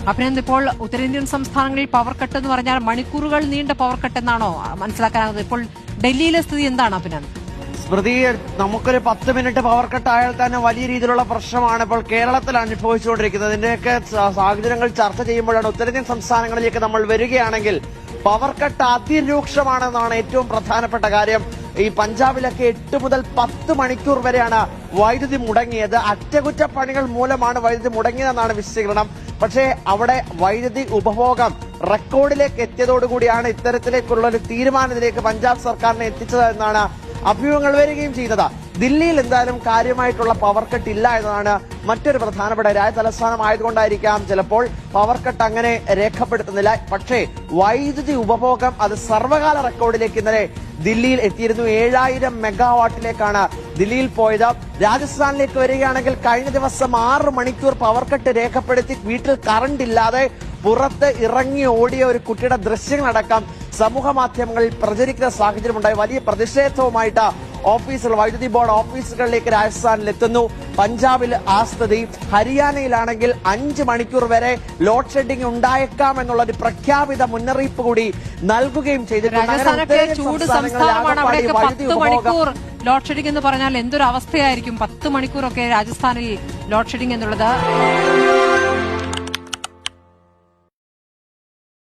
അഭിനന്ദ്, ഇപ്പോൾ ഉത്തരേന്ത്യൻ സംസ്ഥാനങ്ങളിൽ പവർ കട്ട് എന്ന് പറഞ്ഞാൽ മണിക്കൂറുകൾ നീണ്ട പവർ കട്ട് എന്നാണോ മനസ്സിലാക്കാനാകുന്നത്? ഇപ്പോൾ ഡൽഹിയിലെ സ്ഥിതി എന്താണ് അഭിനന്ദ്? സ്മൃതി, നമുക്കൊരു 10 മിനിറ്റ് പവർ കട്ട് ആയാൽ തന്നെ വലിയ രീതിയിലുള്ള പ്രശ്നമാണ് ഇപ്പോൾ കേരളത്തിൽ അനുഭവിച്ചുകൊണ്ടിരിക്കുന്നത്. ഇതിന്റെയൊക്കെ സാഹചര്യങ്ങൾ ചർച്ച ചെയ്യുമ്പോഴാണ് ഉത്തരേന്ത്യൻ സംസ്ഥാനങ്ങളിലേക്ക് നമ്മൾ വരികയാണെങ്കിൽ പവർ കട്ട് അതിരൂക്ഷമാണെന്നാണ് ഏറ്റവും പ്രധാനപ്പെട്ട കാര്യം. ഈ പഞ്ചാബിലൊക്കെ 8 മുതൽ 10 മണിക്കൂർ വരെയാണ് വൈദ്യുതി മുടങ്ങിയത്. അറ്റകുറ്റപ്പണികൾ മൂലമാണ് വൈദ്യുതി മുടങ്ങിയതെന്നാണ് വിശദീകരണം. പക്ഷേ അവിടെ വൈദ്യുതി ഉപഭോഗം റെക്കോർഡിലേക്ക് എത്തിയതോടുകൂടിയാണ് ഇത്തരത്തിലേക്കുള്ള ഒരു തീരുമാനത്തിലേക്ക് പഞ്ചാബ് സർക്കാരിനെ എത്തിച്ചത് എന്നാണ് അഭ്യൂഹങ്ങൾ വരികയും ചെയ്തത്. ദില്ലിയിൽ എന്തായാലും കാര്യമായിട്ടുള്ള പവർ കട്ട് ഇല്ല എന്നതാണ് മറ്റൊരു പ്രധാനപ്പെട്ട രാജ്യ തലസ്ഥാനമായതുകൊണ്ടായിരിക്കാം ചിലപ്പോൾ പവർ കട്ട് അങ്ങനെ രേഖപ്പെടുത്തുന്നില്ല. പക്ഷേ വൈദ്യുതി ഉപഭോഗം അത് സർവകാല റെക്കോർഡിലേക്ക് ഇന്നലെ ദില്ലിയിൽ എത്തിയിരുന്നു. 7000 മെഗാവാട്ടിലേക്കാണ് ദില്ലിയിൽ പോയത്. രാജസ്ഥാനിലേക്ക് വരികയാണെങ്കിൽ കഴിഞ്ഞ ദിവസം 6 മണിക്കൂർ പവർ കട്ട് രേഖപ്പെടുത്തി വീട്ടിൽ കറണ്ട് ഇല്ലാതെ പുറത്ത് ഇറങ്ങി ഓടിയ ഒരു കുട്ടിയുടെ ദൃശ്യങ്ങളടക്കം സമൂഹ മാധ്യമങ്ങളിൽ പ്രചരിക്കുന്ന സാഹചര്യമുണ്ടായി. വലിയ പ്രതിഷേധവുമായിട്ട് ഓഫീസുകൾ, വൈദ്യുതി ബോർഡ് ഓഫീസുകളിലേക്ക് രാജസ്ഥാനിൽ എത്തുന്നു. പഞ്ചാബിൽ ആ സ്ഥിതി. ഹരിയാനയിലാണെങ്കിൽ 5 മണിക്കൂർ വരെ ലോഡ് ഷെഡിംഗ് ഉണ്ടായേക്കാം എന്നുള്ള ഒരു പ്രഖ്യാപിത മുന്നറിയിപ്പ് കൂടി നൽകുകയും ചെയ്തിട്ടുണ്ട്. ചൂട് സംസ്ഥാനമാണ്, അവിടെയൊക്കെ 10 മണിക്കൂർ ലോഡ് ഷെഡിംഗ് എന്ന് പറഞ്ഞാൽ എന്തൊരു അവസ്ഥയായിരിക്കും. 10 മണിക്കൂറൊക്കെ രാജസ്ഥാനിൽ ലോഡ് ഷെഡിംഗ് എന്നുള്ളത്.